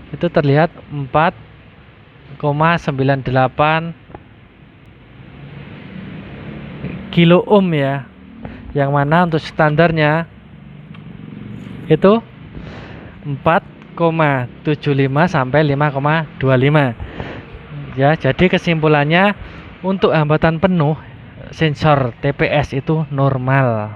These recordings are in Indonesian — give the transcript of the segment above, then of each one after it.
itu terlihat 4,98 kilo ohm ya, yang mana untuk standarnya itu 4,75 sampai 5,25 ya. Jadi kesimpulannya, untuk hambatan penuh sensor TPS itu normal.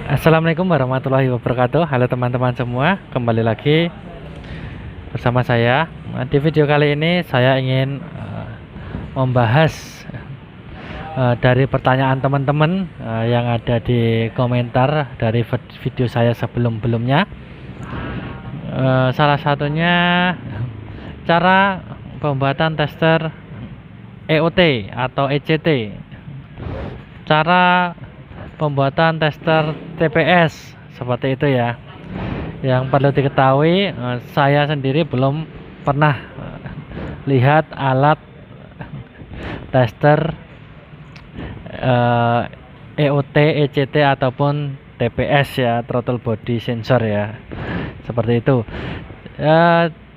Assalamualaikum warahmatullahi wabarakatuh. Halo teman-teman semua, kembali lagi bersama saya. Di video kali ini saya ingin membahas dari pertanyaan teman-teman yang ada di komentar dari video saya sebelum-belumnya. Salah satunya cara pembuatan tester EOT atau ECT, cara pembuatan tester TPS seperti itu ya. Yang perlu diketahui, saya sendiri belum pernah lihat alat tester EOT, ECT ataupun TPS ya, throttle body sensor ya, seperti itu.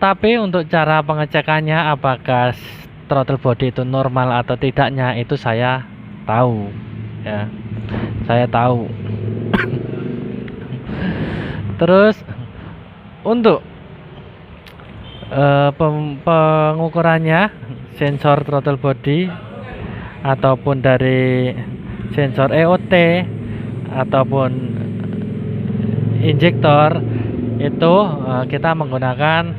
Tapi untuk cara pengecekannya apakah throttle body itu normal atau tidaknya, itu saya tahu ya. Saya tahu. Terus untuk pengukurannya sensor throttle body ataupun dari sensor EOT ataupun injektor itu kita menggunakan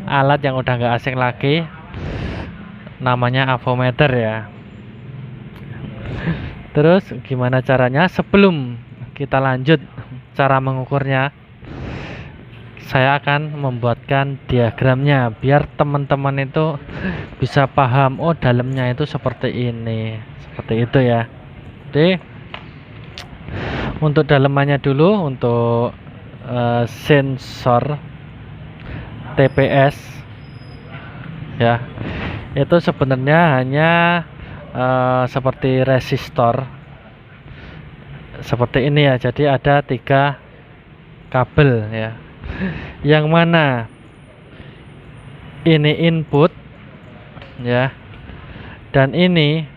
alat yang udah nggak asing lagi, namanya avometer ya. Terus gimana caranya? Sebelum kita lanjut cara mengukurnya, saya akan membuatkan diagramnya biar teman-teman itu bisa paham, oh dalamnya itu seperti ini, seperti itu ya. Jadi untuk dalamannya dulu, untuk sensor TPS ya, itu sebenarnya hanya seperti resistor seperti ini ya. Jadi ada 3 kabel ya, yang mana ini input ya, dan ini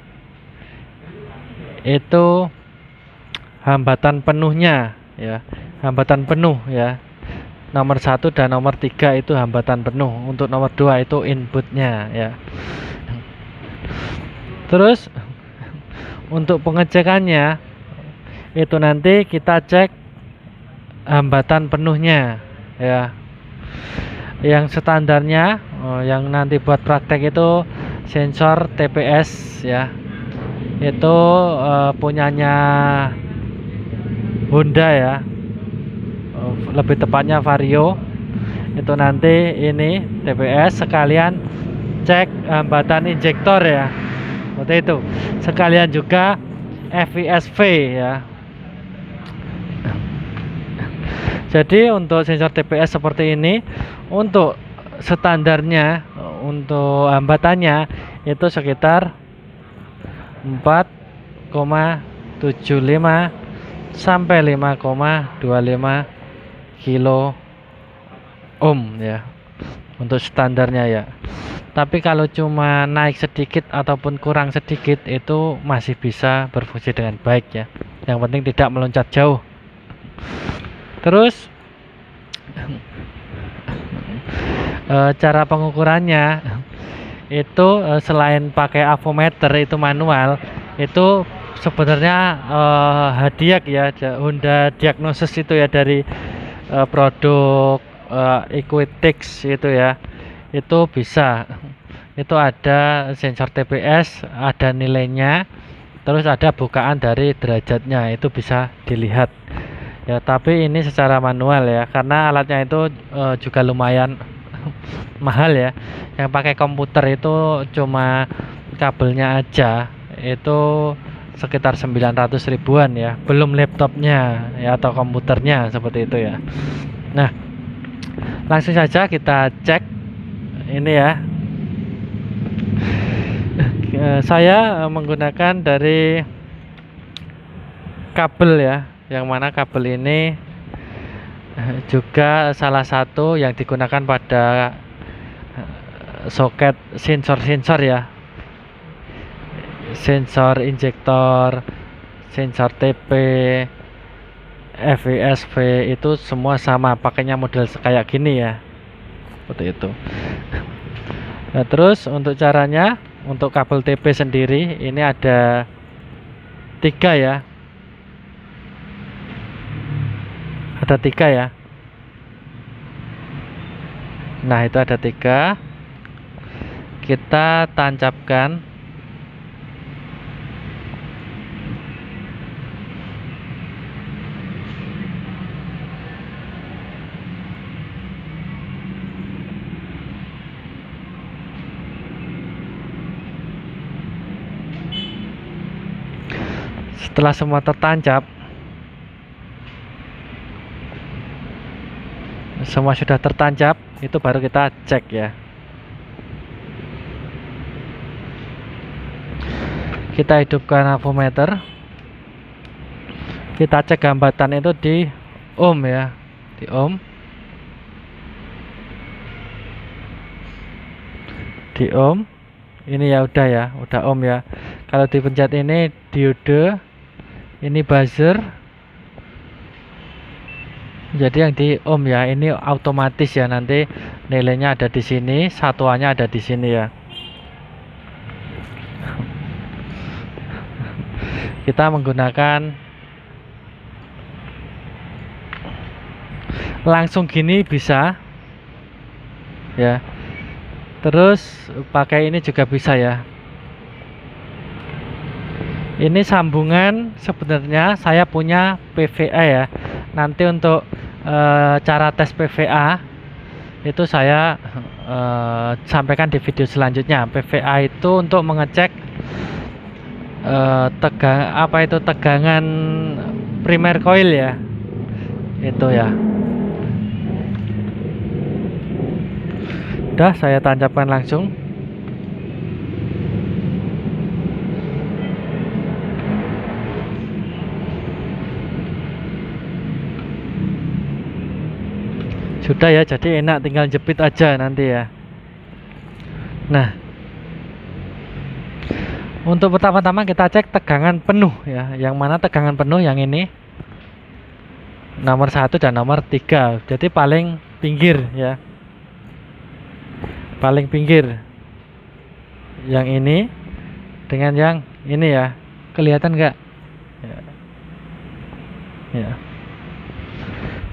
itu hambatan penuhnya ya, hambatan penuh ya. Nomor 1 dan nomor 3 itu hambatan penuh, untuk nomor 2 itu inputnya ya. Terus untuk pengecekannya itu nanti kita cek hambatan penuhnya ya. Yang standarnya yang nanti buat praktek itu sensor TPS ya, itu punyanya Honda ya, lebih tepatnya Vario. Itu nanti ini TPS sekalian cek hambatan injektor ya, seperti itu. Sekalian juga FISV ya. Jadi untuk sensor TPS seperti ini, untuk standarnya, untuk hambatannya itu sekitar 4,75 sampai 5,25 kilo ohm ya, untuk standarnya ya. Tapi kalau cuma naik sedikit ataupun kurang sedikit itu masih bisa berfungsi dengan baik ya. Yang penting tidak meloncat jauh. Terus cara pengukurannya itu selain pakai avometer itu manual, itu sebenarnya Hadiak ya, Honda Diagnosis itu ya, dari produk Equitix itu ya. itu bisa. Itu ada sensor TPS, ada nilainya, terus ada bukaan dari derajatnya, itu bisa dilihat ya. Tapi ini secara manual ya, karena alatnya itu juga lumayan mahal ya. Yang pakai komputer itu cuma kabelnya aja itu sekitar 900 ribuan ya, belum laptopnya ya atau komputernya seperti itu ya. Nah, langsung saja kita cek ini ya. Saya menggunakan dari kabel ya, yang mana kabel ini juga salah satu yang digunakan pada soket sensor-sensor ya, sensor injektor, sensor TP, FESV, itu semua sama, pakainya model kayak gini ya, seperti itu. Nah, terus untuk caranya, untuk kabel TP sendiri ini ada 3 ya, ada 3 ya. Nah, itu ada 3, kita tancapkan. Setelah semua tertancap, semua sudah tertancap, itu baru kita cek ya. Kita hidupkan avometer, kita cek hambatan itu di ohm ya, di ohm, di ohm. Ini ya udah ya, udah ohm ya. Kalau dipencet ini diode, ini buzzer. Jadi yang di ohm ya, ini otomatis ya, nanti nilainya ada di sini, satuannya ada di sini ya. Kita menggunakan langsung gini bisa ya. Terus pakai ini juga bisa ya. Ini sambungan sebenarnya saya punya PVA ya. Nanti untuk cara tes PVA itu saya sampaikan di video selanjutnya. PVA itu untuk mengecek tegangan primer coil ya. Itu ya. Udah saya tancapkan langsung. Sudah ya, jadi enak, tinggal jepit aja nanti ya. Nah, untuk pertama-tama kita cek tegangan penuh ya. Yang mana tegangan penuh yang ini nomor 1 dan nomor 3. Jadi paling pinggir ya. Paling pinggir. Yang ini dengan yang ini ya. Kelihatan nggak? Ya. Ya.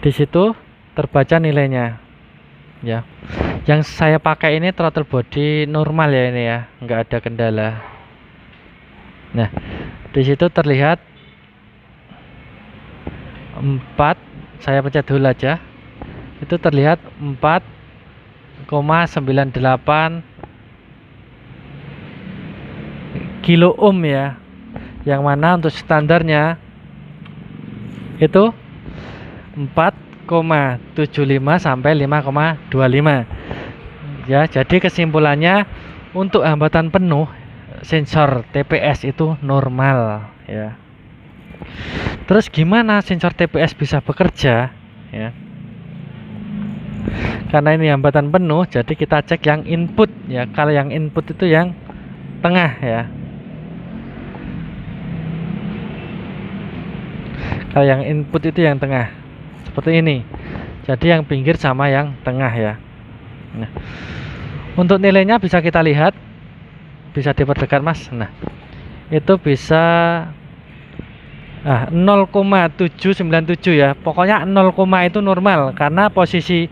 Di situ terbaca nilainya ya. Yang saya pakai ini throttle body normal ya, ini ya, nggak ada kendala. Nah, di situ terlihat 4, saya pencet dulu aja, itu terlihat 4,98 kilo ohm ya, yang mana untuk standarnya itu 4,75 sampai 5,25 ya. Jadi kesimpulannya, untuk hambatan penuh sensor TPS itu normal ya. Terus gimana sensor TPS bisa bekerja ya? Karena ini hambatan penuh, jadi kita cek yang input ya. Kalau yang input itu yang tengah ya. Kalau yang input itu yang tengah, seperti ini. Jadi yang pinggir sama yang tengah ya. Nah, untuk nilainya bisa kita lihat, bisa diperdekat mas. Nah, itu bisa 0,797 ya. Pokoknya 0, itu normal, karena posisi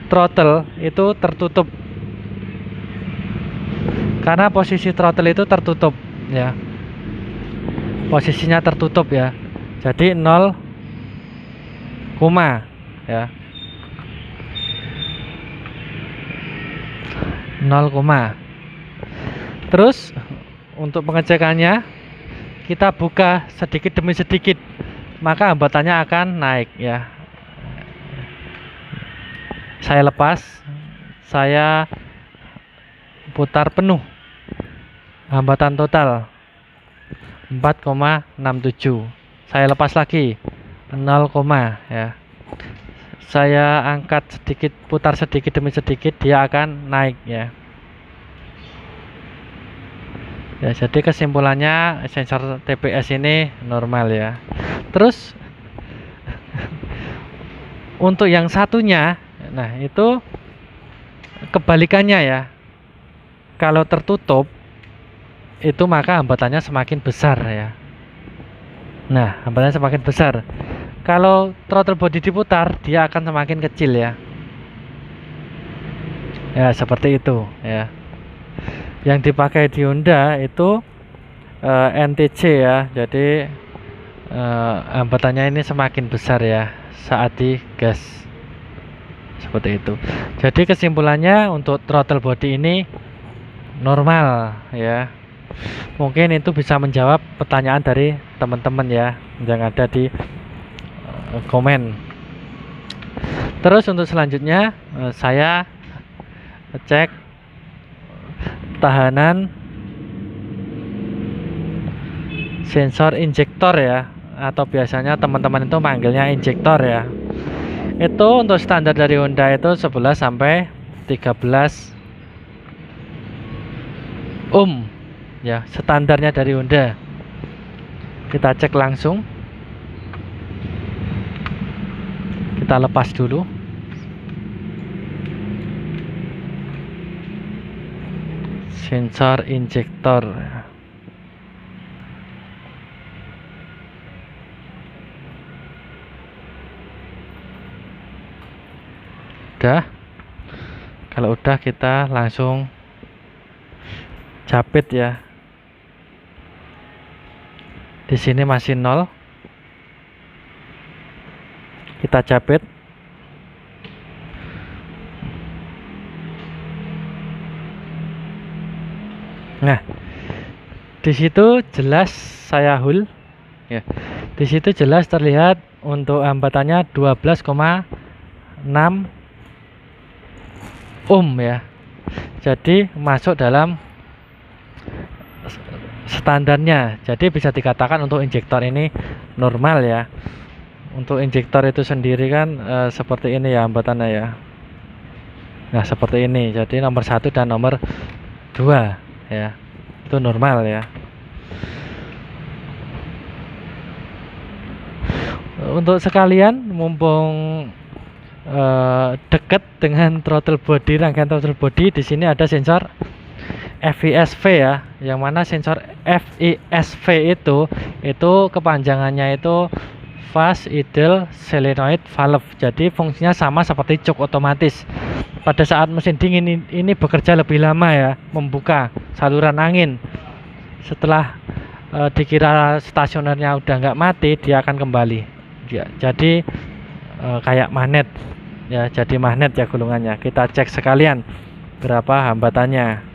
throttle itu tertutup, karena posisi throttle itu tertutup ya, posisinya tertutup ya, jadi 0, ya 0, terus untuk pengecekannya kita buka sedikit demi sedikit, maka hambatannya akan naik ya. Saya lepas, saya putar penuh, hambatan total 4,67. Saya lepas lagi 0, ya. Saya angkat sedikit, putar sedikit demi sedikit, dia akan naik ya. Ya, jadi kesimpulannya sensor TPS ini normal ya. Terus untuk yang satunya, nah itu kebalikannya ya. Kalau tertutup itu maka hambatannya semakin besar ya. Nah, hambatannya semakin besar. Kalau throttle body diputar, dia akan semakin kecil ya. Ya, seperti itu ya. Yang dipakai di Honda itu NTC ya. Jadi hambatannya ini semakin besar ya saat digas. Seperti itu. Jadi kesimpulannya untuk throttle body ini normal ya. Mungkin itu bisa menjawab pertanyaan dari teman-teman ya yang ada di komen. Terus untuk selanjutnya saya cek tahanan sensor injektor ya, atau biasanya teman-teman itu manggilnya injektor ya. Itu untuk standar dari Honda itu 11 sampai 13 ohm ya, standarnya dari Honda. Kita cek langsung, kita lepas dulu. Sensor injektor. Udah. Kalau udah kita langsung capit ya. Di sini masih 0. Kita capit. Nah, di situ jelas saya hold ya. Di situ jelas terlihat untuk hambatannya 12,6 ohm ya. Jadi masuk dalam standarnya. Jadi bisa dikatakan untuk injektor ini normal ya. Untuk injektor itu sendiri kan seperti ini ya hambatannya ya. Nah, seperti ini. Jadi nomor 1 dan nomor 2 ya, itu normal ya. Untuk sekalian mumpung dekat dengan throttle body, rangkaian throttle body, di sini ada sensor FISV ya, yang mana sensor FISV itu kepanjangannya itu Fast Idle Solenoid Valve. Jadi fungsinya sama seperti jok otomatis. Pada saat mesin dingin ini bekerja lebih lama ya, membuka saluran angin. Setelah dikira stasionernya udah nggak mati, dia akan kembali ya, jadi kayak magnet ya, jadi magnet ya gulungannya. Kita cek sekalian berapa hambatannya.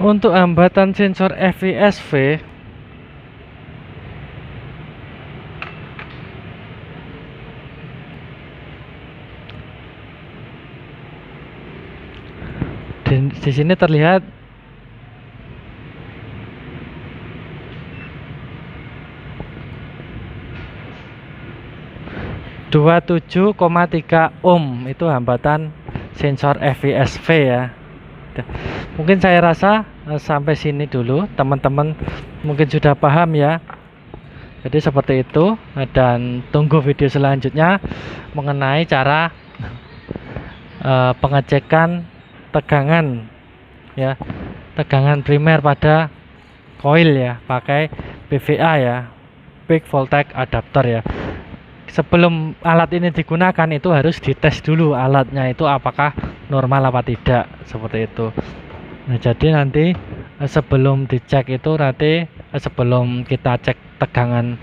Untuk hambatan sensor FISV di sini terlihat 27,3 ohm itu hambatan sensor FISV ya. Mungkin saya rasa sampai sini dulu. Teman-teman mungkin sudah paham ya. Jadi seperti itu, dan tunggu video selanjutnya mengenai cara pengecekan tegangan ya, tegangan primer pada coil ya, pakai PVA ya, peak voltage adapter ya. Sebelum alat ini digunakan itu harus dites dulu alatnya itu apakah normal apa tidak, seperti itu. Nah, jadi nanti sebelum dicek itu nanti sebelum kita cek tegangan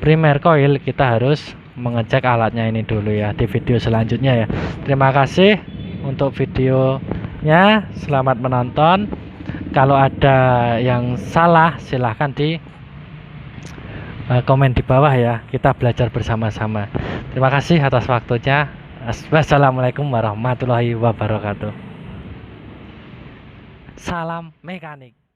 primer coil, kita harus mengecek alatnya ini dulu ya, di video selanjutnya ya. Terima kasih untuk videonya, selamat menonton. Kalau ada yang salah silahkan di komen di bawah ya, kita belajar bersama-sama. Terima kasih atas waktunya. Wassalamualaikum warahmatullahi wabarakatuh. Salam mekanik.